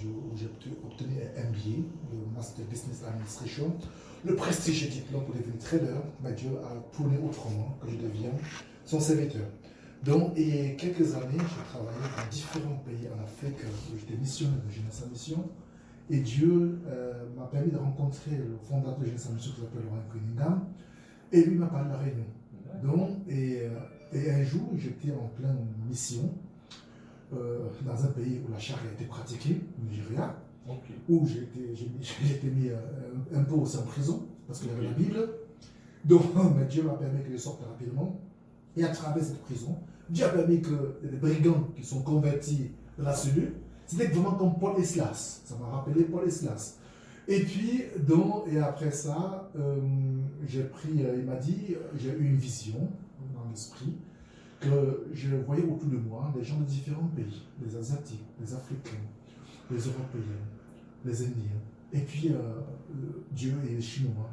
où j'ai obtenu un MBA, le Master Business Administration, le prestigieux diplôme pour devenir trader, mais Dieu a tourné autrement, que je deviens son serviteur. Donc, et quelques années, j'ai travaillé dans différents pays en Afrique, où j'étais missionnaire de Jeunesse à Mission, et Dieu m'a permis de rencontrer le fondateur de Jeunesse à Mission qui s'appelle Laurent Cunningham, et lui m'a parlé de la Réunion. Donc, et un jour, j'étais en pleine mission dans un pays où la charia a été pratiquée, au Nigeria, où j'ai été mis un peu aussi en prison, parce qu'il y avait la Bible. Donc, mais Dieu m'a permis que je sorte rapidement. Et à travers cette prison, Dieu a permis que les brigands qui sont convertis dans la cellule, c'était vraiment comme Paul Eslas. Ça m'a rappelé Paul Eslas. Et puis, et après ça, il m'a dit, j'ai eu une vision dans l'esprit, que je voyais autour de moi des gens de différents pays, les Asiatiques, les Africains, les Européens, les Indiens, et puis Dieu et les Chinois.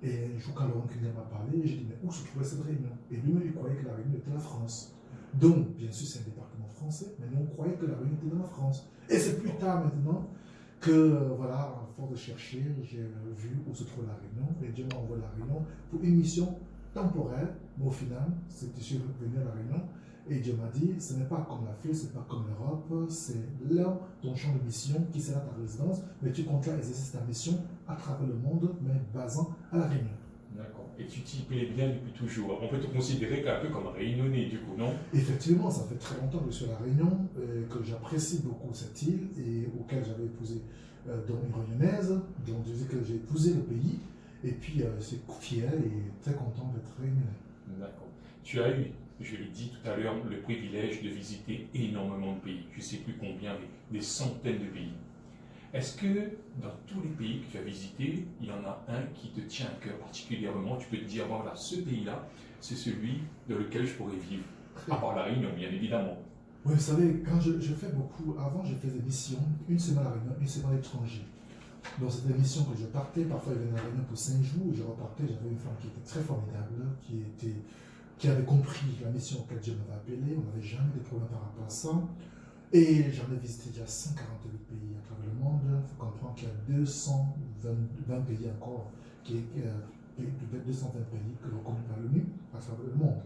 Et un jour, quand Laurent Cunningham m'a parlé, j'ai dit, mais où se trouvait cette réunion? Et lui-même, il croyait que la réunion était la France. Donc, bien sûr, c'est un département français, mais nous, on croyait que la réunion était dans la France. Et c'est plus tard maintenant que, voilà, à force de chercher, j'ai vu où se trouve la réunion, et Dieu m'a envoyé la réunion pour une mission temporaire, mais au final, je suis venu à la réunion, et Dieu m'a dit, ce n'est pas comme l'Afrique, ce n'est pas comme l'Europe, c'est là ton champ de mission qui sera ta résidence, mais tu continues à exercer ta mission à travers le monde, mais basant à la Réunion. D'accord. Et tu t'y plais bien depuis toujours. On peut te considérer un peu comme un Réunionnais, du coup, non? Effectivement, ça fait très longtemps que je suis à la Réunion, que j'apprécie beaucoup cette île et auquel j'avais épousé une Réunionnaise. Donc je dis que j'ai épousé le pays, et puis je suis fier et très content d'être réunionnais. D'accord. Tu as eu, je l'ai dit tout à l'heure, le privilège de visiter énormément de pays. Je ne sais plus combien, des centaines de pays. Est-ce que dans tous les pays que tu as visités, il y en a un qui te tient à cœur particulièrement? Tu peux te dire, voilà, ce pays-là, c'est celui dans lequel je pourrais vivre. À part la Réunion, bien évidemment. Oui, vous savez, quand je fais beaucoup, avant je faisais des missions, une semaine à la Réunion, une semaine à l'étranger. Donc c'était des missions que je partais, parfois je venais à la Réunion pour 5 jours, et je repartais, j'avais une femme qui était très formidable, qui avait compris la mission auquel Dieu m'avait appelé, on n'avait jamais de problème par rapport à ça. Et j'en ai visité déjà 148 pays à travers le monde. Il faut comprendre qu'il y a 220 pays encore, 220 pays que reconnus par l'ONU à travers le monde.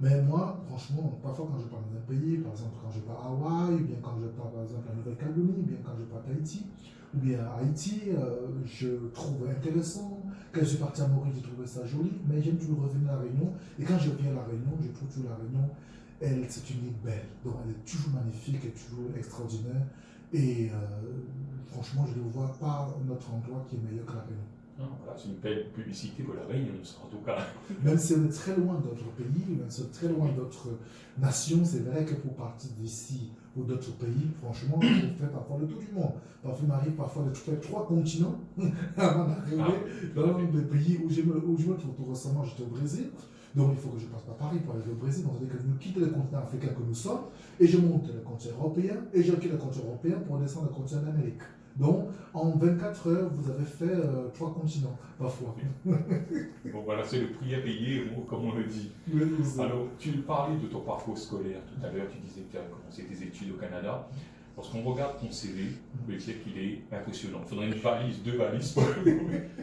Mais moi, franchement, parfois quand je pars dans un pays, par exemple quand je pars à Hawaï, ou bien quand je pars par exemple à Nouvelle-Calédonie, ou bien quand je pars à Haïti, ou bien à Haïti, je trouve intéressant. Quand je suis parti à Maurice, j'ai trouvé ça joli, mais j'aime toujours revenir à la Réunion. Et quand je viens à la Réunion, je trouve toujours la Réunion, c'est une île belle. Donc elle est toujours magnifique, elle est toujours extraordinaire. Et franchement, je ne vois pas notre endroit qui est meilleur que la Réunion. Voilà, c'est une belle publicité pour la Réunion, en tout cas. Même si on est très loin d'autres pays, même si on est très loin d'autres nations, c'est vrai que pour partir d'ici ou d'autres pays, franchement, on fait parfois le tour du monde. Parfois, il m'arrive parfois de faire 3 continents avant d'arriver dans des pays où je me trouve. Tout récemment, j'étais au Brésil. Donc il faut que je passe par Paris pour aller au Brésil. Donc c'est-à-dire que je quitte le continent africain que nous sommes et je monte le continent européen et je quitte le continent européen pour descendre le continent d'Amérique. Donc en 24 heures, vous avez fait 3 continents, parfois. Bon voilà, c'est le prix à payer, comme on le dit. Oui, alors, tu parlais de ton parcours scolaire tout à l'heure, tu disais que tu as commencé tes études au Canada. Lorsqu'on regarde ton CV, on peut dire qu'il est impressionnant. Il faudrait une valise, 2 valises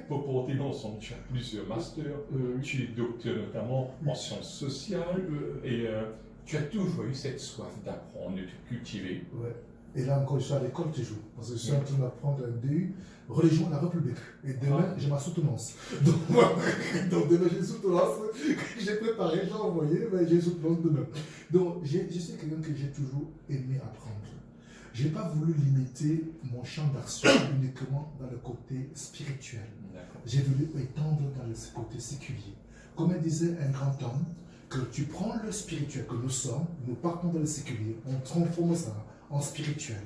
pour porter l'ensemble. Tu as plusieurs masters, tu es docteur notamment en sciences sociales, et tu as toujours eu cette soif d'apprendre, de te cultiver. Ouais. Et là encore, je suis à l'école toujours, parce que je suis en train d'apprendre un DU, religion de la République. Et demain, j'ai ma soutenance. Donc demain, j'ai une soutenance que j'ai préparée, j'ai envoyé, mais j'ai une soutenance demain. Donc je suis quelqu'un que j'ai toujours aimé apprendre. Je n'ai pas voulu limiter mon champ d'action uniquement dans le côté spirituel. J'ai voulu étendre dans le côté séculier. Comme disait un grand homme, que tu prends le spirituel que nous sommes, nous partons dans le séculier, on transforme ça en spirituel.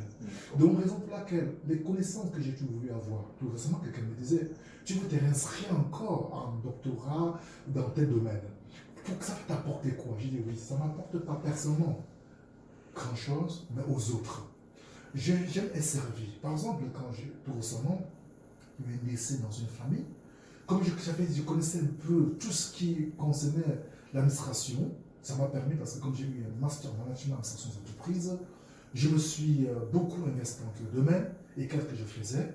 Donc, raison pour laquelle les connaissances que j'ai toujours voulu avoir, tout récemment, quelqu'un me disait, tu veux te réinscrire encore en doctorat dans tel domaine. Pour que ça t'apporte quoi? J'ai dit oui, ça ne m'apporte pas personnellement grand-chose, mais aux autres. J'aime être servi. Par exemple, quand tout récemment, je m'ai laissé dans une famille, comme je connaissais un peu tout ce qui concernait l'administration, ça m'a permis, parce que comme j'ai eu un master en management d'administration d'entreprise, Je me suis beaucoup investi dans le domaine et qu'est-ce que je faisais?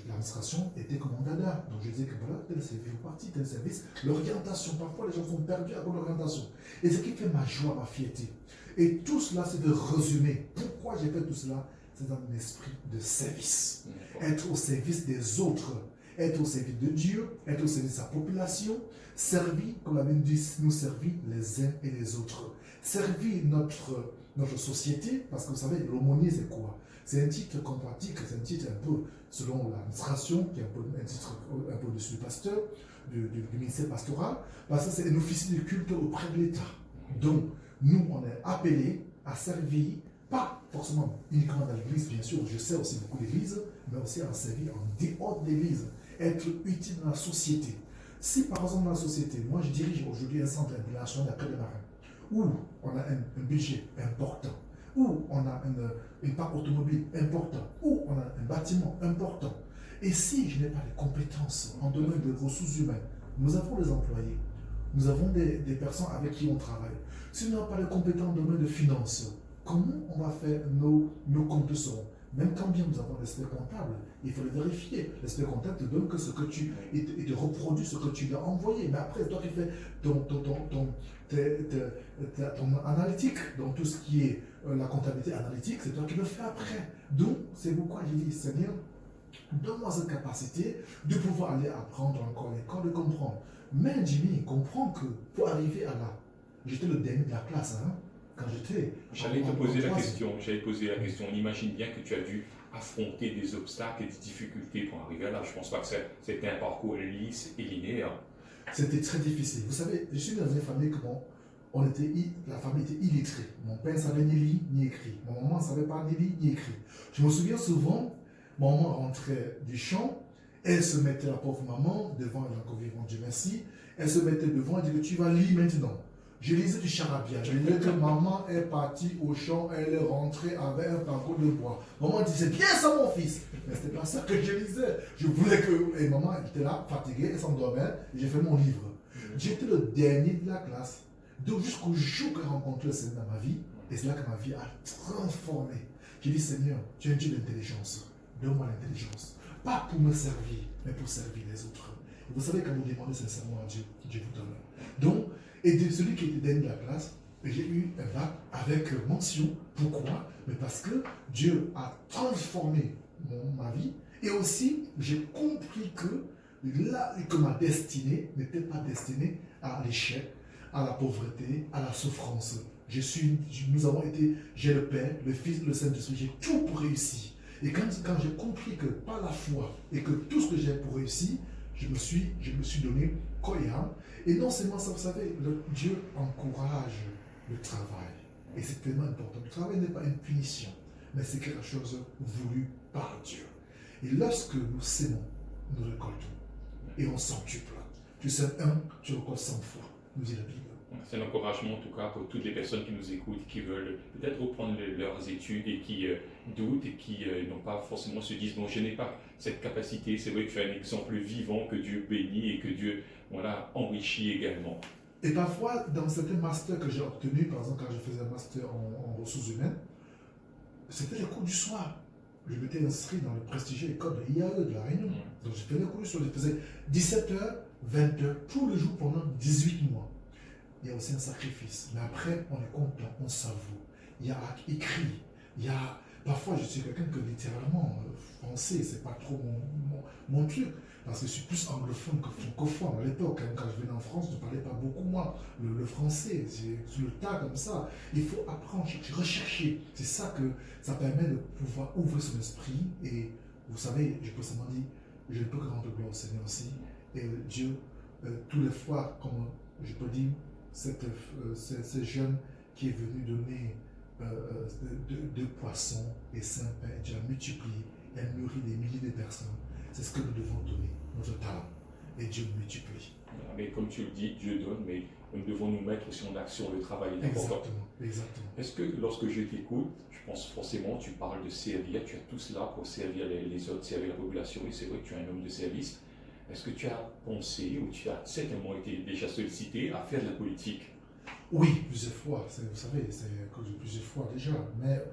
L'administration était comme mon dada. Donc je disais que voilà, tel service est parti, tel service. L'orientation, parfois les gens sont perdus à cause de l'orientation. Et ce qui fait ma joie, ma fierté. Et tout cela, c'est de résumer. Pourquoi j'ai fait tout cela? C'est dans un esprit de service. Être au service des autres. Être au service de Dieu, être au service de sa population, servir, comme la Bible dit, nous servir les uns et les autres. Servir notre société, parce que vous savez, l'aumônier c'est quoi? C'est un titre qu'on pratique, c'est un titre un peu selon l'administration, qui est un titre un peu dessus du pasteur, du ministère pastoral, parce que c'est un officier de culte auprès de l'État. Donc, nous, on est appelés à servir, pas forcément uniquement dans l'église, bien sûr, je sers aussi beaucoup l'église, mais aussi à servir en dehors de l'église, être utile dans la société. Si par exemple dans la société, moi je dirige aujourd'hui un centre international d'accueil des marins, où on a un budget important, où on a une part automobile important, où on a un bâtiment important, et si je n'ai pas les compétences en domaine de ressources humaines, nous avons des employés, nous avons des personnes avec qui on travaille. Si nous n'avons pas les compétences en domaine de finances, comment on va faire nos comptes seront? Même quand bien nous avons l'expert comptable, il faut le vérifier. L'expert comptable te donne que ce que il te reproduit ce que tu lui as envoyé. Mais après, toi qui fais ton analytique, donc tout ce qui est la comptabilité analytique, c'est toi qui le fais après. Donc, c'est pourquoi j'ai dit, Seigneur, donne-moi cette capacité de pouvoir aller apprendre encore l'école, de comprendre. Mais Jimmy comprend que pour arriver à là, j'étais le dernier de la classe, hein. Quand j'étais. J'allais te poser la question. On imagine bien que tu as dû affronter des obstacles et des difficultés pour arriver à là. Je ne pense pas que c'était un parcours lisse et linéaire. C'était très difficile. Vous savez, je suis dans une famille où la famille était illettrée. Mon père ne savait ni lire ni écrire. Mon maman ne savait pas ni lire ni écrire. Je me souviens souvent, ma maman rentrait du champ, elle se mettait, la pauvre maman, devant, elle a encore vivant, Dieu merci, elle se mettait devant, elle disait, tu vas lire maintenant. Je lisais du charabia. Je disais que maman est partie au champ, elle est rentrée avec un parcours de bois. Maman disait, bien ça mon fils. Mais ce n'était pas ça que je lisais. Je voulais que. Et maman était là, fatiguée, elle s'endormait, et j'ai fait mon livre. J'étais le dernier de la classe. Donc jusqu'au jour que j'ai rencontré le Seigneur dans ma vie, et c'est là que ma vie a transformé. J'ai dit, Seigneur, tu es un Dieu d'intelligence. Donne-moi l'intelligence. Pas pour me servir, mais pour servir les autres. Et vous savez, quand vous demandez sincèrement à Dieu, Dieu vous donne. Donc, et de celui qui était dernier de la classe, j'ai eu un bac avec mention. Pourquoi? Mais parce que Dieu a transformé ma vie. Et aussi, j'ai compris que ma destinée n'était pas destinée à l'échec, à la pauvreté, à la souffrance. Nous avons été, j'ai le Père, le Fils, le Saint-Esprit, j'ai tout pour réussir. Et quand j'ai compris que par la foi et que tout ce que j'ai pour réussir, je me suis donné cohérent. Et non seulement ça, vous savez, Dieu encourage le travail. Et c'est tellement important. Le travail n'est pas une punition, mais c'est quelque chose voulu par Dieu. Et lorsque nous sémons, nous récoltons. Et on centuple. Tu sèmes un, tu récoltes 100 fois, nous dit la Bible. C'est un encouragement en tout cas pour toutes les personnes qui nous écoutent, qui veulent peut-être reprendre leurs études et qui doutent et qui n'ont pas forcément se disent bon, je n'ai pas cette capacité. C'est vrai que tu as un exemple vivant que Dieu bénit et que Dieu enrichit également. Et parfois, dans certains masters que j'ai obtenus, par exemple quand je faisais un master en ressources humaines, c'était les cours du soir. Je m'étais inscrit dans le prestigieux école de l'IAE de La Réunion. Donc je faisais les cours du soir. Je faisais 17h, 20h, tous les jours pendant 18 mois. Il y a aussi un sacrifice. Mais après, on est content, on savoure. Il y a écrit. Parfois, je suis quelqu'un que littéralement, français, c'est pas trop mon truc. Parce que je suis plus anglophone que francophone. À l'époque, quand je venais en France, je ne parlais pas beaucoup, moi, le français. C'est sur le tas comme ça. Il faut apprendre, rechercher. C'est ça que ça permet de pouvoir ouvrir son esprit. Et vous savez, je peux seulement dire, je ne peux que rendre gloire au Seigneur aussi. Et Dieu, tous les fois, comme je peux dire, ce jeune qui est venu donner deux poissons et 5 pains, Dieu a multiplié, il a nourri des milliers de personnes. C'est ce que nous devons donner, notre talent. Et Dieu multiplie. Mais comme tu le dis, Dieu donne, mais nous devons nous mettre aussi en action, le travail est important. Exactement. Est-ce que lorsque je t'écoute, je pense forcément, tu parles de servir, tu as tout cela pour servir les autres, servir la population, et c'est vrai que tu es un homme de service. Est-ce que tu as pensé ou tu as certainement été déjà sollicité à faire de la politique? Oui, plusieurs fois. Vous savez, c'est à cause de plusieurs fois déjà. Mais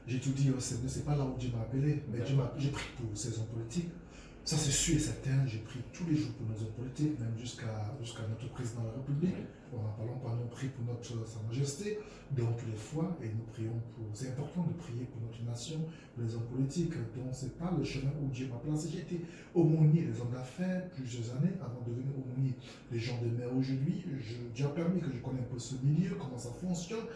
J'ai tout dit, c'est pas là où Dieu m'a appelé, mais j'ai pris pour ces hommes politiques. Ça, c'est sûr et certain, j'ai pris tous les jours pour nos hommes politiques, même jusqu'à notre président de la République. On n'en parlons pas, nous prions pour Sa Majesté, donc les fois, et nous prions pour. C'est important de prier pour notre nation, pour les hommes politiques, donc c'est pas le chemin où Dieu m'a placé. J'ai été aumônier des hommes d'affaires plusieurs années avant de devenir aumônier des gens de mer aujourd'hui. Dieu a permis que je connaisse un peu ce milieu, comment ça fonctionne.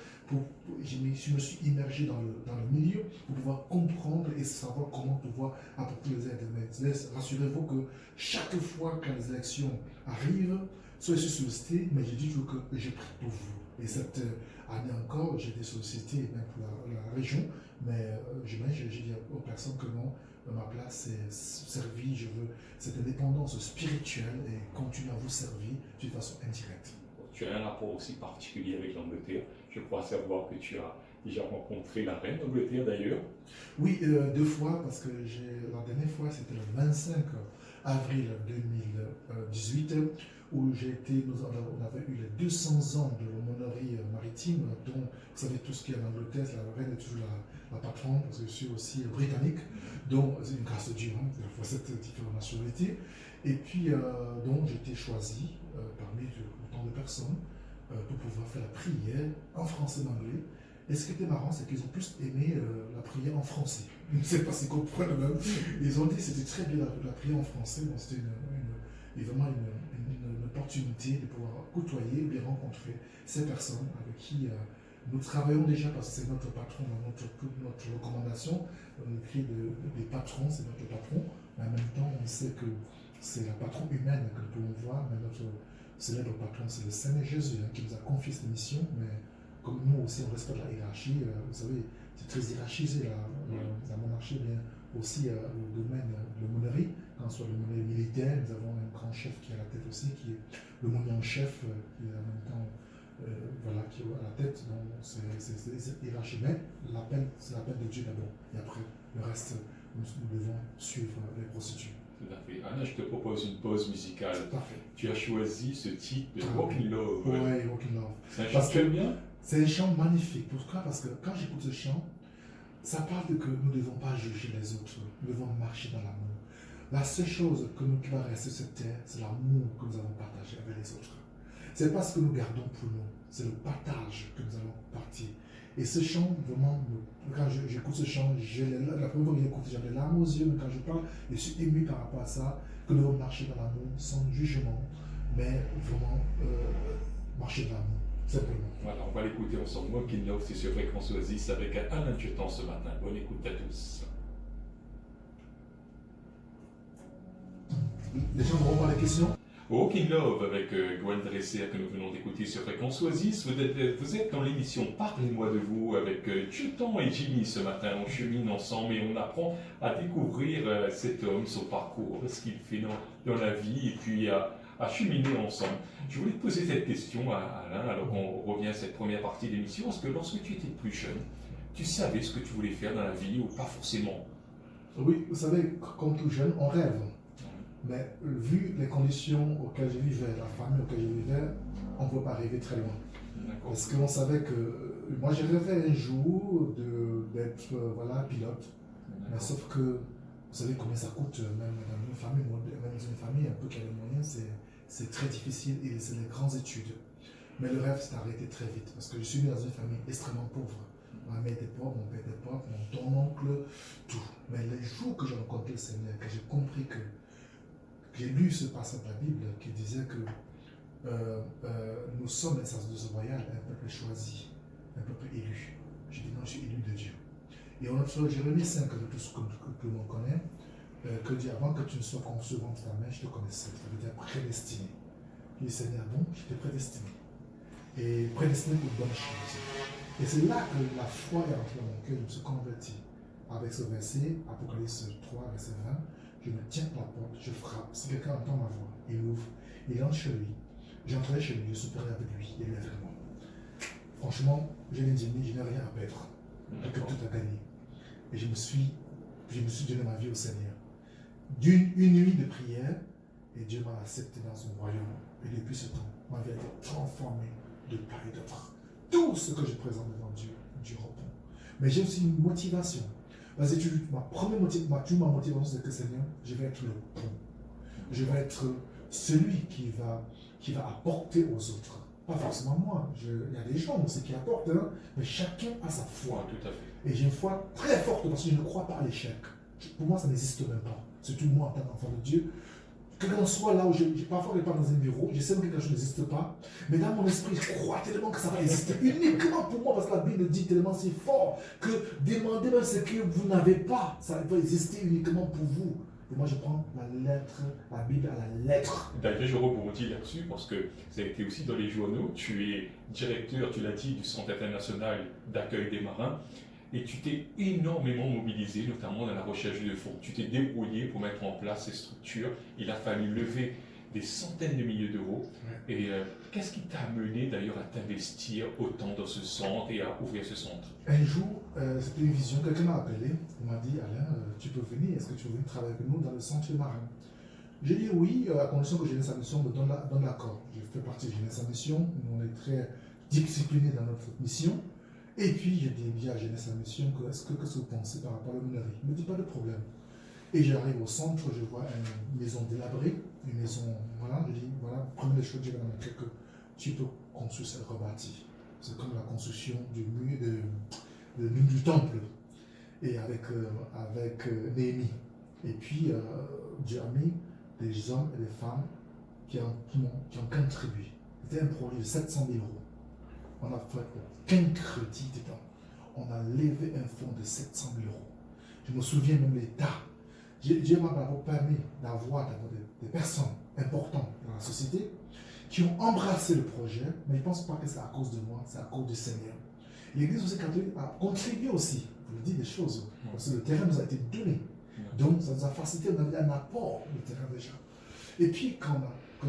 Je me suis immergé dans le milieu pour pouvoir comprendre et savoir comment pouvoir apporter les aides. Mais rassurez-vous que chaque fois que les élections arrivent, soyez sollicités, mais j'ai dit toujours que j'ai pris pour vous. Et cette année encore, j'ai été sollicité même pour la région, mais j'ai dit aux personnes que non, ma place est servie, je veux cette indépendance spirituelle et continuer à vous servir d'une façon indirecte. Tu as un rapport aussi particulier avec l'Angleterre. Je crois savoir que tu as déjà rencontré la reine d'Angleterre d'ailleurs. Oui, 2 fois, parce que la dernière fois, c'était le 25 avril 2018, où on avait eu les 200 ans de l'aumônerie maritime, dont vous savez tout ce qui est en Angleterre, la reine est toujours la patronne, parce que je suis aussi britannique, donc c'est une grâce de Dieu, pour cette différente nationalité. Et puis, donc, j'ai été choisi parmi autant de personnes pour pouvoir faire la prière en français et en anglais. Et ce qui était marrant, c'est qu'ils ont plus aimé la prière en français. Je ne sais pas s'ils comprennent même. Ils ont dit que c'était très bien la prière en français. Donc c'était vraiment une opportunité de pouvoir côtoyer, bien rencontrer ces personnes avec qui nous travaillons déjà, parce que c'est notre patron dans notre recommandation. On écrit des patrons, c'est notre patron. Mais en même temps, on sait que c'est la patronne humaine que nous pouvons voir, mais notre célèbre patron, c'est le Seigneur Jésus qui nous a confié cette mission. Mais comme nous aussi, on respecte la hiérarchie. Vous savez, c'est très hiérarchisé la monarchie, bien aussi le domaine de l'aumônerie. Quand ce soit l'aumônerie militaire, nous avons un grand chef qui est à la tête aussi, qui est l'aumônier en chef, qui est en même temps qui est à la tête. Donc c'est hiérarchie. Mais c'est l'appel de Dieu d'abord. Et après, le reste, nous devons suivre les procédures. Tout à fait. Anna, je te propose une pause musicale. Parfait. Tu as choisi ce titre de Walk in Love. Oui, Walk in Love. C'est un chant que tu aimes bien? C'est un chant magnifique. Pourquoi? Parce que quand j'écoute ce chant, ça parle de que nous ne devons pas juger les autres. Nous devons marcher dans l'amour. La seule chose qui va rester sur cette terre, c'est l'amour que nous allons partager avec les autres. C'est pas ce que nous gardons pour nous, c'est le partage que nous allons partir. Et ce chant, vraiment, quand j'écoute ce chant, la première fois que j'écoute, j'ai les larmes aux yeux, mais quand je parle, je suis ému par rapport à ça, que nous devons marcher dans l'amour, sans jugement, mais vraiment marcher dans l'amour, simplement. Voilà, on va l'écouter ensemble. Walk in Love, c'est sur Fréquence Oasis avec Alain Tchetan ce matin. Bonne écoute à tous. Les gens n'auront pas de questions? Walk in Love avec Gwen Dresser que nous venons d'écouter sur Fréquence Oasis. Vous êtes dans l'émission Parlez-moi de vous avec Tchetan et Jimmy ce matin. On chemine ensemble et on apprend à découvrir cet homme, son parcours, ce qu'il fait dans la vie et puis à cheminer ensemble. Je voulais te poser cette question à Alain, alors qu'on revient à cette première partie de l'émission. Est-ce que lorsque tu étais plus jeune, tu savais ce que tu voulais faire dans la vie ou pas forcément? Oui, vous savez, comme tout jeune, on rêve. Mais vu les conditions auxquelles je vivais, la famille auquel je vivais, on ne peut pas arriver très loin. Parce qu'on savait que... Moi, j'ai rêvé un jour d'être pilote. Mais sauf que, vous savez combien ça coûte, même dans une famille un peu qui a les moyens, c'est très difficile et c'est les grandes études. Mais le rêve s'est arrêté très vite parce que je suis né dans une famille extrêmement pauvre. Ma mère était pauvre, mon père était pauvre, mon oncle, tout. Mais les jours que j'ai rencontré le Seigneur, que j'ai compris que j'ai lu ce passage de la Bible qui disait que nous sommes les sacerdoce royal, un peuple choisi, un peuple élu. J'ai dit non, je suis élu de Dieu. Et on observe Jérémie 5, de tout ce que l'on connaît, que dit avant que tu ne sois conçu dans ta main, je te connaissais. Ça veut dire prédestiné. Je dis Seigneur, bon, je t'ai prédestiné. Et prédestiné pour de bonnes choses. Et c'est là que la foi est entrée dans mon cœur, je me suis converti. Avec ce verset, Apocalypse 3, verset 20. Je me tiens à la porte, je frappe. Si quelqu'un entend ma voix, il ouvre, il entre chez lui. J'entrerai chez lui, je souperai avec lui et lui avec moi. Franchement, je n'ai rien à perdre. Que tout a gagné. Et je me suis donné ma vie au Seigneur. Une nuit de prière, et Dieu m'a accepté dans son royaume. Et depuis ce temps, ma vie a été transformée de part et d'autre. Tout ce que je présente devant Dieu, Dieu répond. Mais j'ai aussi une motivation. Parce que ma motivation, c'est que Seigneur, je vais être le pont. Je vais être celui qui va apporter aux autres. Pas forcément moi. Il y a des gens aussi qui apportent, hein, mais chacun a sa foi. Tout à fait. Et j'ai une foi très forte parce que je ne crois pas à l'échec. Pour moi, ça n'existe même pas. Surtout moi, en tant qu'enfant de Dieu. Que l'on soit là où parfois je pars dans un bureau, je sais que quelque chose n'existe pas, mais dans mon esprit, je crois tellement que ça va exister uniquement pour moi, parce que la Bible dit tellement c'est fort que demandez même ce que vous n'avez pas, ça va exister uniquement pour vous. Et moi, je prends la Bible à la lettre. D'ailleurs, je rebondis là-dessus parce que ça a été aussi dans les journaux. Tu es directeur, tu l'as dit, du Centre international d'accueil des marins. Et tu t'es énormément mobilisé, notamment dans la recherche de fonds. Tu t'es débrouillé pour mettre en place ces structures. Il a fallu lever des centaines de milliers d'euros. Ouais. Et qu'est-ce qui t'a amené d'ailleurs à t'investir autant dans ce centre et à ouvrir ce centre? Un jour, c'était une vision, quelqu'un m'a appelé, il m'a dit Alain, tu peux venir, est-ce que tu veux venir travailler avec nous dans le centre marin? J'ai dit oui, à condition que Jeunesse à Mission me donne l'accord. Je fais partie de Jeunesse à Mission, on est très disciplinés dans notre mission. Et puis, je dis à Jeunesse à Mission, qu'est-ce que vous pensez par rapport à l'hommellerie? Il me dit pas de problème. Et j'arrive au centre, je vois une maison délabrée, une maison, voilà, je dis, voilà, première chose que je vais montrer que tu peux construire cette rebâtie. C'est comme la construction du mur du temple, et avec Néhémie. Et puis, Dieu a mis des hommes et des femmes qui ont contribué. C'était un projet de 700 000 euros. On a fait qu'un crédit dedans. On a levé un fonds de 700 000 euros. Je me souviens même l'État. Dieu m'a permis d'avoir des personnes importantes dans la société qui ont embrassé le projet, mais ils ne pensent pas que c'est à cause de moi, c'est à cause du Seigneur. L'Église aussi catholique a contribué aussi. Je vous dis des choses, parce que le terrain nous a été donné. Donc ça nous a facilité, on avait un apport du terrain déjà. Et puis quand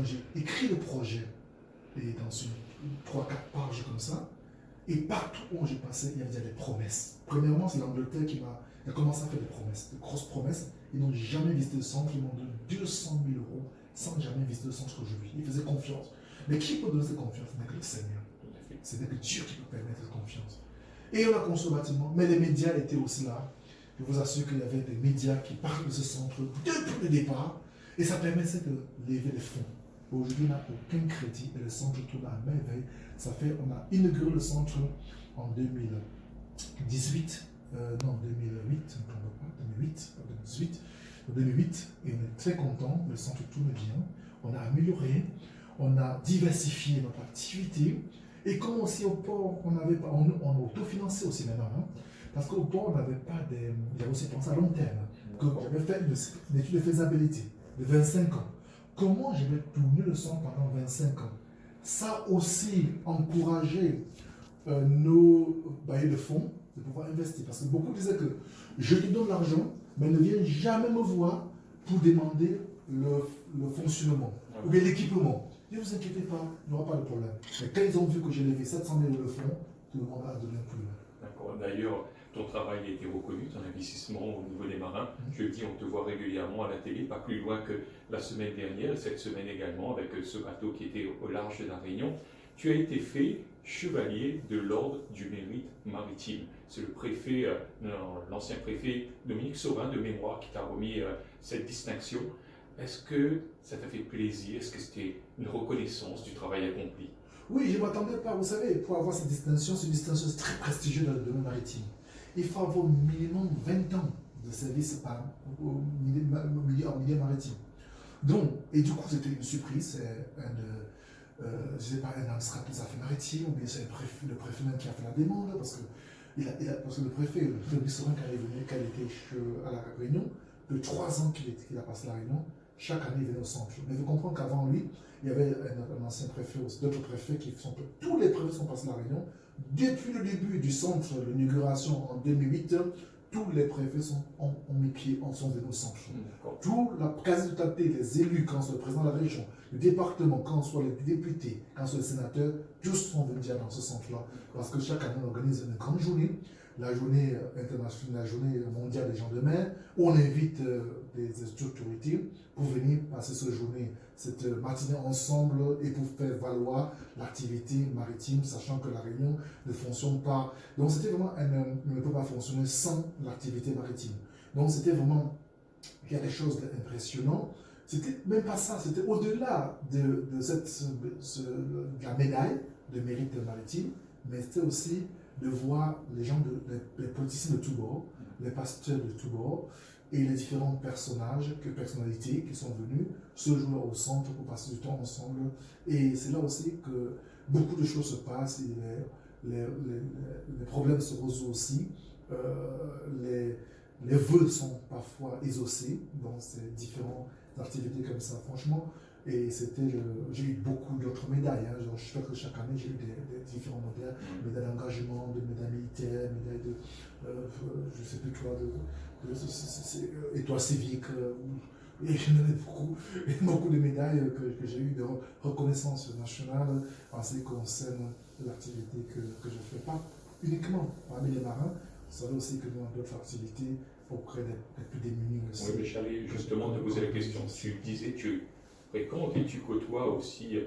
j'ai écrit le projet, et dans une 3-4 pages comme ça, et partout où j'ai passé, il y avait des promesses. Premièrement, c'est l'Angleterre qui a commencé à faire des promesses, de grosses promesses. Ils n'ont jamais visité le centre, ils m'ont donné 200 000 euros sans jamais visiter le centre aujourd'hui. Ils faisaient confiance. Mais qui peut donner cette confiance? Ce n'est que le Seigneur. Ce n'est que Dieu qui peut permettre cette confiance. Et on a construit le bâtiment, mais les médias étaient aussi là. Je vous assure qu'il y avait des médias qui parlent de ce centre depuis le départ, et ça permettait de lever les fonds. Aujourd'hui, on n'a aucun crédit et le centre tourne à merveille. On a inauguré le centre en 2018, non 2008, 2008, et on est très content, le centre tourne bien. On a amélioré, on a diversifié notre activité, et comme aussi au port, on a autofinancé aussi maintenant, hein, parce qu'au port, on n'avait pas j'avais aussi pensé à long terme, que j'avais fait une étude de faisabilité de 25 ans. Comment je vais tourner le centre pendant 25 ans? Ça aussi encourager nos bailleurs de fonds de pouvoir investir. Parce que beaucoup disaient que je te donne l'argent, mais ne viens jamais me voir pour demander le fonctionnement ou bien l'équipement. Ne vous inquiétez pas, il n'y aura pas de problème. Mais quand ils ont vu que j'ai levé 700 000 euros de fonds, tout le monde a donné un coup de main. D'accord. D'ailleurs, ton travail a été reconnu, ton investissement au niveau des marins. Je dis, on te voit régulièrement à la télé, pas plus loin que la semaine dernière, cette semaine également, avec ce bateau qui était au large de la Réunion. Tu as été fait chevalier de l'ordre du mérite maritime. C'est le préfet, l'ancien préfet Dominique Sauvin de mémoire qui t'a remis cette distinction. Est-ce que ça t'a fait plaisir? Est-ce que c'était une reconnaissance du travail accompli? Oui, je ne m'attendais pas. Vous savez, pour avoir cette distinction, c'est une distinction très prestigieuse dans le domaine maritime. Il faut avoir au minimum 20 ans de service au milieu maritime. Donc, et du coup, c'était une surprise. Je ne sais pas, un administrateur des affaires maritimes, ou bien c'est le préfet même qui a fait la demande, parce que le préfet, Félix Sorin, quand il était à la Réunion, de 3 ans qu'il a passé la Réunion, chaque année il venait au centre. Mais il faut comprendre qu'avant lui, il y avait un ancien préfet, d'autres préfets tous les préfets sont passés à la Réunion. Depuis le début du centre, l'inauguration en 2008, tous les préfets ont mis pied, sont venus au centre. La quasi-totalité des élus, quand c'est le président de la région, le département, quand ce soit les députés, quand ce soit les sénateurs, tous sont venus dans ce centre-là. Parce que chaque année, on organise une grande journée la journée internationale, la journée mondiale des gens de mer, où on invite des autorités pour venir passer cette journée, cette matinée ensemble et pour faire valoir l'activité maritime, sachant que la Réunion ne fonctionne pas. Donc c'était vraiment, elle ne peut pas fonctionner sans l'activité maritime. Donc c'était vraiment quelque chose d'impressionnant. C'était même pas ça, c'était au-delà de la médaille de mérite maritime, mais c'était aussi de voir les gens, les politiciens de tous bords, les pasteurs de tous bords, et les différents personnalités qui sont venus se jouer au centre pour passer du temps ensemble. Et c'est là aussi que beaucoup de choses se passent, et les problèmes se résolvent aussi. Les vœux sont parfois exaucés dans ces différentes activités comme ça, franchement. Et j'ai eu beaucoup d'autres médailles. Hein. Genre, je sais que chaque année, j'ai eu des différents médailles, médailles d'engagement, médailles militaires, médailles de, je ne sais plus quoi, étoiles civiques. Et j'en ai beaucoup de médailles que j'ai eues de reconnaissance nationale en ce qui concerne l'activité que je fais. Pas uniquement parmi les marins, vous savez aussi que dans d'autres activités auprès des plus démunis aussi. Oui, mais j'allais justement te poser la question. Tu disais que tu fréquentes et tu côtoies aussi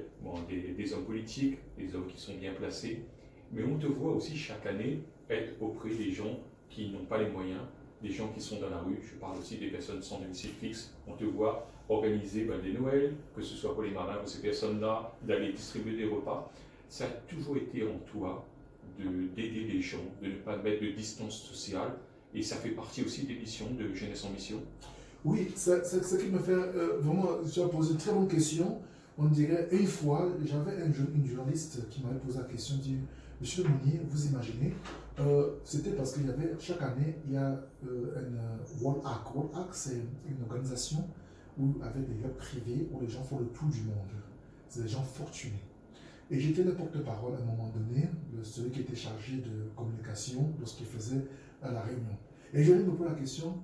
des hommes politiques, des hommes qui sont bien placés, mais on te voit aussi chaque année être auprès des gens qui n'ont pas les moyens, des gens qui sont dans la rue. Je parle aussi des personnes sans domicile fixe. On te voit organiser des Noëls, que ce soit pour les marins, pour ces personnes-là, d'aller distribuer des repas. Ça a toujours été en toi d'aider les gens, de ne pas mettre de distance sociale, et ça fait partie aussi des missions de Jeunesse en Mission. Oui, c'est ce qui me fait vraiment, tu as posé une très bonne question. On dirait, une fois, j'avais une journaliste qui m'avait posé la question, dit, Monsieur Mounier, vous imaginez, c'était parce qu'il y avait, chaque année, il y a une World Hack. World Hack, c'est une organisation avec des webs privés où les gens font le tour du monde. C'est des gens fortunés. Et j'étais le porte-parole à un moment donné, celui qui était chargé de communication lorsqu'il faisait à la réunion. Et je lui me pose la question,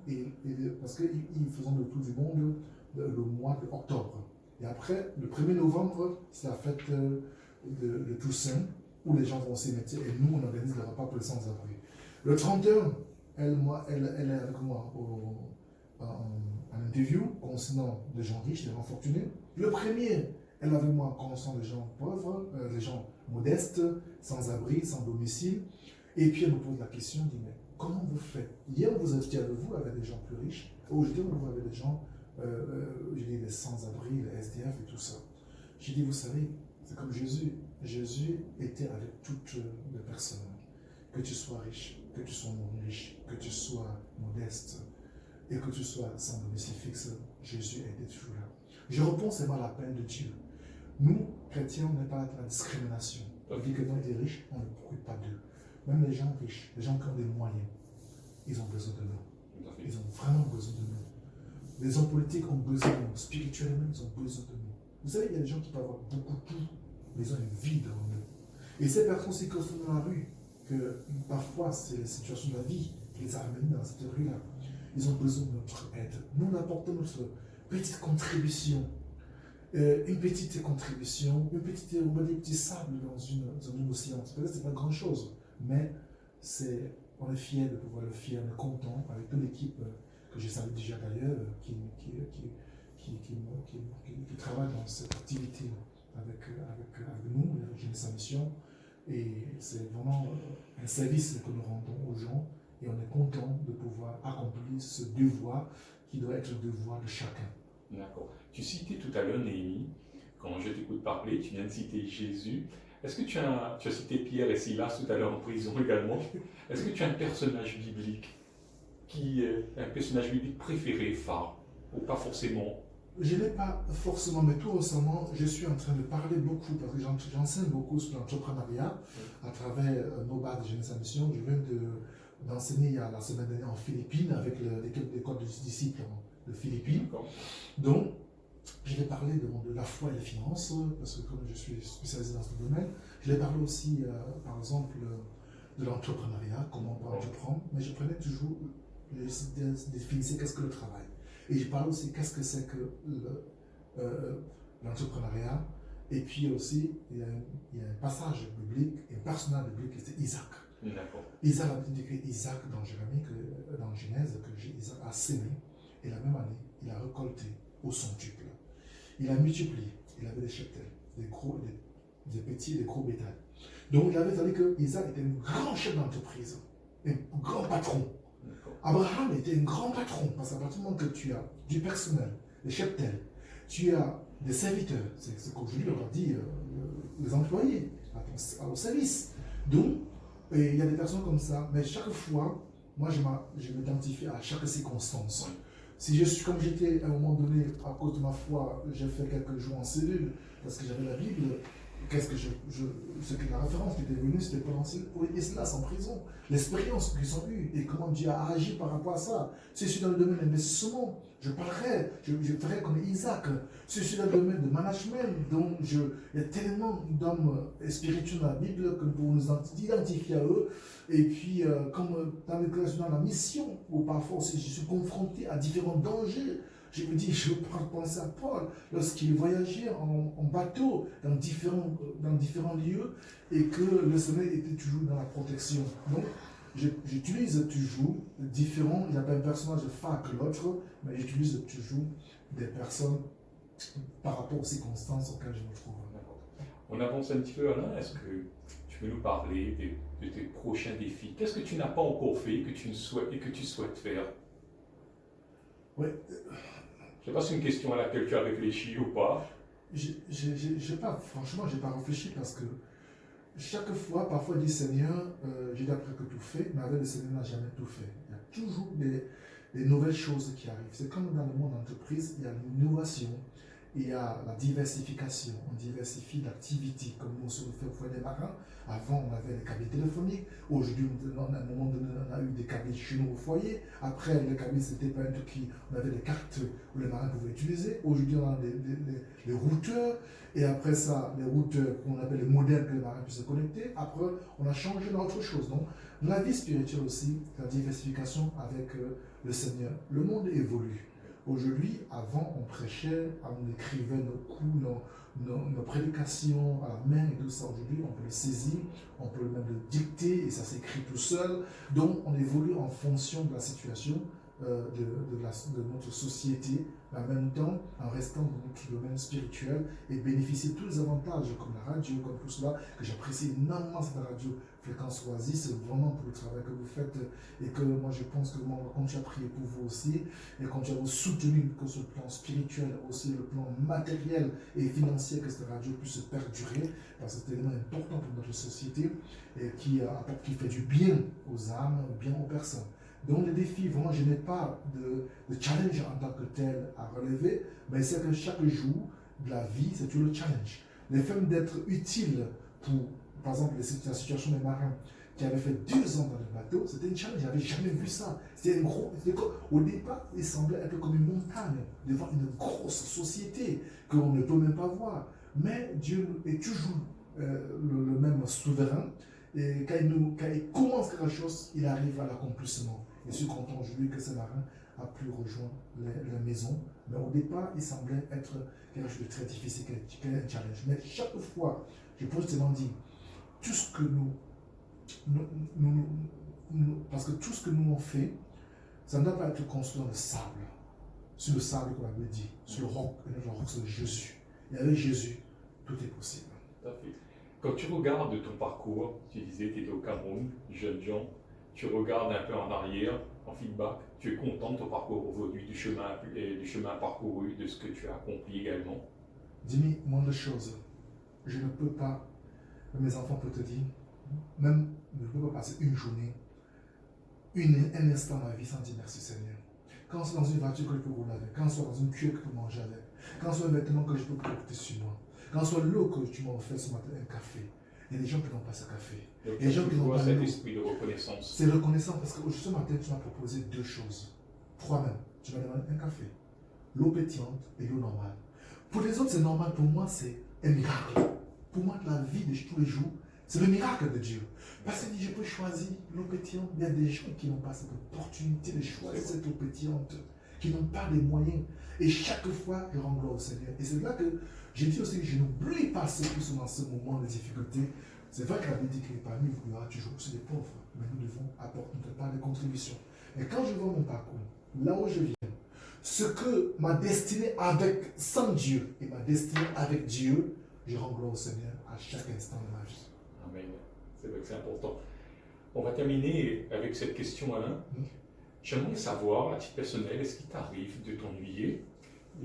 parce qu'ils faisaient le tour du monde le mois d'octobre. Et après, le 1er novembre, c'est la fête de Toussaint, où les gens vont s'y mettre, et nous, on organise le repas pour les sans-abri. Le 31, elle est avec moi en interview concernant les gens riches, les gens fortunés. Le 1er, elle est avec moi concernant les gens pauvres, les gens modestes, sans-abri, sans domicile. Et puis elle me pose la question, elle dit, mais comment vous faites? Hier, vous étiez avec vous avec des gens plus riches. Aujourd'hui, on vous avec des gens, les sans-abri, les SDF et tout ça. J'ai dit, vous savez, c'est comme Jésus. Jésus était avec toutes les personnes. Que tu sois riche, que tu sois non riche, que tu sois modeste et que tu sois sans domicile fixe, Jésus était toujours là. Je réponds, c'est pas la peine de Dieu. Nous, chrétiens, on n'est pas dans la discrimination. On dit que nous, les riches, on ne profite pas d'eux. Même les gens riches, les gens qui ont des moyens, ils ont besoin de nous. Ils ont vraiment besoin de nous. Les hommes politiques ont besoin de nous. Spirituellement, ils ont besoin de nous. Vous savez, il y a des gens qui peuvent avoir beaucoup de tout, mais ils ont une vie devant eux. Et ces personnes qui sont dans la rue, que parfois c'est les situations de la vie qui les amènent dans cette rue-là, ils ont besoin de notre aide. Nous, on apporte notre petite contribution. Une petite contribution, un petit sable dans une océan. Peut-être que ce n'est pas grand-chose, mais on est fiers de pouvoir le faire, on est content avec toute l'équipe que j'ai salue déjà d'ailleurs, qui travaille dans cette activité avec nous, la Jeunesse en Mission. Et c'est vraiment un service que nous rendons aux gens et on est content de pouvoir accomplir ce devoir qui doit être le devoir de chacun. D'accord. Tu citais tout à l'heure Néhémie. Quand je t'écoute parler, tu viens de citer Jésus. Est-ce que tu as cité Pierre et Silas tout à l'heure en prison également. Est-ce que tu as un personnage biblique préféré, phare, ou pas forcément? Je n'ai pas forcément, mais tout récemment, je suis en train de parler beaucoup, parce que j'enseigne beaucoup sur l'entrepreneuriat à travers nos bars de Jeunesse en Mission. Je viens d'enseigner la semaine dernière en Philippines avec l'équipe d'école de disciples de Philippines. Donc, je vais parler de la foi et des finances, parce que comme je suis spécialisé dans ce domaine, je vais parler aussi, par exemple, de l'entrepreneuriat, comment on peut entreprendre, mais je prenais toujours, je définissais qu'est-ce que le travail. Et je parle aussi qu'est-ce que c'est que l'entrepreneuriat. Et puis aussi, il y a un passage biblique, un personnage biblique, c'est Isaac. D'accord. Isaac a indiqué Isaac dans Jérémie, dans Genèse, que Isaac a sémé, et la même année, il a récolté au centuple. Il a multiplié, il avait des cheptels, des petits et des gros bétails. Donc il avait dit que Isaac était un grand chef d'entreprise, un grand patron. Abraham était un grand patron, parce qu'à partir du moment que tu as du personnel, des cheptels, tu as des serviteurs, c'est ce qu'aujourd'hui on leur dit les employés, à ton service. Donc, il y a des personnes comme ça, mais chaque fois, moi je m'identifie à chaque circonstance. Si je suis comme j'étais à un moment donné, à cause de ma foi, j'ai fait quelques jours en cellule, parce que j'avais la Bible, ce que la référence qui était venue, c'était pendant Islas en prison, l'expérience qu'ils ont eue et comment Dieu a agi par rapport à ça. Si je suis dans le domaine d'investissement, je parlerai, je ferai comme Isaac. Si je suis dans le domaine de management, donc il y a tellement d'hommes spirituels dans la Bible que pour nous identifier à eux. Et puis, comme dans la mission, où parfois aussi je suis confronté à différents dangers. Je me dis, je pense à Paul, lorsqu'il voyageait en bateau dans différents lieux et que le Seigneur était toujours dans la protection. Donc, j'utilise toujours différents, il n'y a pas un personnage phare que l'autre, mais j'utilise toujours des personnes par rapport aux circonstances auxquelles je me trouve. On avance un petit peu, Alain. Est-ce que tu peux nous parler de tes prochains défis? Qu'est-ce que tu n'as pas encore fait que tu souhaites faire? Oui. Je ne sais pas si c'est une question à laquelle tu as réfléchi ou pas. Franchement, je n'ai pas réfléchi parce que chaque fois, parfois, je dis Seigneur, j'ai d'après que tout fait, mais avec le Seigneur, n'a jamais tout fait. Il y a toujours des nouvelles choses qui arrivent. C'est comme dans le monde d'entreprise, il y a l'innovation, il y a la diversification. On diversifie l'activité, comme nous sommes fait au foyer des marins. Avant, on avait les cabines téléphoniques. Aujourd'hui, à un moment donné, on a eu des cabines chez nous au foyer. Après, les cabines, c'était pas un truc qui. On avait des cartes où les marins pouvaient utiliser. Aujourd'hui, on a les routeurs. Et après ça, les routeurs qu'on appelle les modems que les marins puissent se connecter. Après, on a changé dans autre chose. Donc, la vie spirituelle aussi, la diversification avec le Seigneur. Le monde évolue. Aujourd'hui, avant, on prêchait, on écrivait nos coups, nos prédications à la main et tout ça. Aujourd'hui, on peut le saisir, on peut même le dicter et ça s'écrit tout seul. Donc, on évolue en fonction de la situation de notre société, mais en même temps, en restant dans notre domaine spirituel et bénéficier de tous les avantages comme la radio, comme tout cela, que j'apprécie énormément cette radio Fréquence Oasis. C'est vraiment pour le travail que vous faites et que moi je pense que moi, quand tu as prié pour vous aussi et quand tu as vous soutenu que sur le plan spirituel, aussi le plan matériel et financier, que cette radio puisse perdurer, parce que c'est un élément important pour notre société et qui fait du bien aux âmes, bien aux personnes. Donc les défis, vraiment, je n'ai pas de challenge en tant que tel à relever, mais c'est que chaque jour de la vie, c'est toujours le challenge. Le fait d'être utile pour, par exemple, la situation des marins qui avaient fait 2 ans dans le bateau, c'était un challenge, je n'avais jamais vu ça. Au départ, il semblait être comme une montagne devant une grosse société qu'on ne peut même pas voir. Mais Dieu est toujours le même souverain. Et quand il commence quelque chose, il arrive à l'accomplissement. Je suis content aujourd'hui que ce marin a pu rejoindre la maison. Mais au départ, il semblait être quelque chose de très difficile, un challenge. Mais chaque fois, je peux seulement dire, tout ce que parce que tout ce que nous on fait, ça ne doit pas être construit dans le sable. Sur le sable, comme on avait dit, sur le roc, c'est Jésus. Et avec Jésus, tout est possible. Tout à fait. Quand tu regardes ton parcours, tu disais que tu étais au Cameroun, jeune Jean, tu regardes un peu en arrière, en feedback, tu es content de ton parcours aujourd'hui, du chemin parcouru, de ce que tu as accompli également? Dis-moi moins de choses. Je ne peux pas, mes enfants peuvent te dire, même je ne peux pas passer une journée, un instant dans ma vie sans dire merci Seigneur. Quand c'est dans une voiture que je peux rouler avec, quand c'est dans une cuillère que je peux manger avec, quand c'est un vêtement que je peux porter sur moi, quand soit l'eau que tu m'as offert ce matin, un café. Il y a des gens qui n'ont pas ce café. Donc, il y a des gens qui n'ont pas cet esprit de reconnaissance. C'est reconnaissant parce que ce matin, tu m'as proposé 2 choses. 3 même. Tu m'as demandé un café, l'eau pétillante et l'eau normale. Pour les autres, c'est normal. Pour moi, c'est un miracle. Pour moi, la vie de tous les jours, c'est le miracle de Dieu. Parce que je peux choisir l'eau pétillante. Il y a des gens qui n'ont pas cette opportunité de choisir cette eau pétillante, qui n'ont pas les moyens. Et chaque fois, je rends gloire au Seigneur. Et c'est là que j'ai dit aussi que je n'oublie pas ceux qui sont dans ce moment de difficulté. C'est vrai que la Bible dit que parmi vous, il y aura toujours aussi des pauvres, mais nous devons apporter notre part de contribution. Et quand je vois mon parcours, là où je viens, ce que ma destinée avec, sans Dieu et ma destinée avec Dieu, je rends gloire au Seigneur à chaque instant de ma vie. Amen. C'est vrai que c'est important. On va terminer avec cette question, Alain. J'aimerais savoir, à titre personnel, est-ce qu'il t'arrive de t'ennuyer?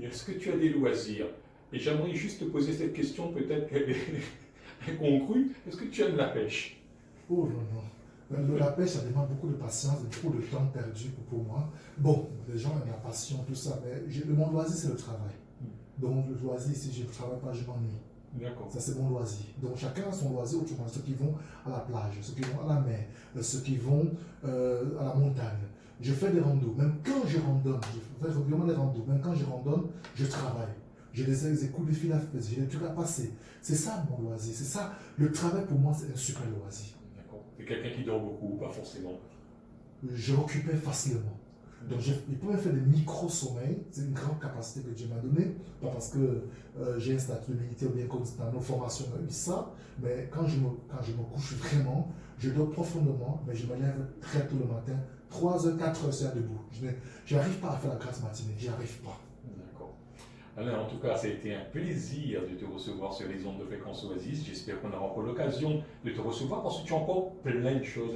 Est-ce que tu as des loisirs? Et j'aimerais juste te poser cette question, peut-être qu'elle est incongrue. Est-ce que tu aimes la pêche? Oh non, non. La pêche, ça demande beaucoup de patience et beaucoup de temps perdu pour moi. Bon, les gens aiment la passion, tout ça, mais mon loisir, c'est le travail. Donc, le loisir, si je ne travaille pas, je m'ennuie. D'accord. Ça, c'est mon loisir. Donc, chacun a son loisir autrement. Ceux qui vont à la plage, ceux qui vont à la mer, ceux qui vont à la montagne. Je fais des randos. Même quand je randonne, je fais régulièrement des randos. Même quand je randonne, je travaille. J'ai des coups de fil à faire, j'ai des trucs à passer. C'est ça mon loisir. C'est ça. Le travail pour moi, c'est un super loisir. D'accord. C'est quelqu'un qui dort beaucoup, pas forcément. Je m'occupais facilement. Donc, il peut même faire des micro-sommeils. C'est une grande capacité que Dieu m'a donnée. Pas parce que j'ai un statut de militaire ou bien comme dans nos formations, on a eu ça. Mais quand je me couche vraiment, je dors profondément, mais je me lève très tôt le matin. 3 heures, 4 heures, c'est debout. Je n'arrive pas à faire la grasse matinée. Je n'y arrive pas. D'accord. Alain, en tout cas, ça a été un plaisir de te recevoir sur les ondes de Fréquence Oasis. J'espère qu'on aura encore l'occasion de te recevoir parce que tu as encore plein de choses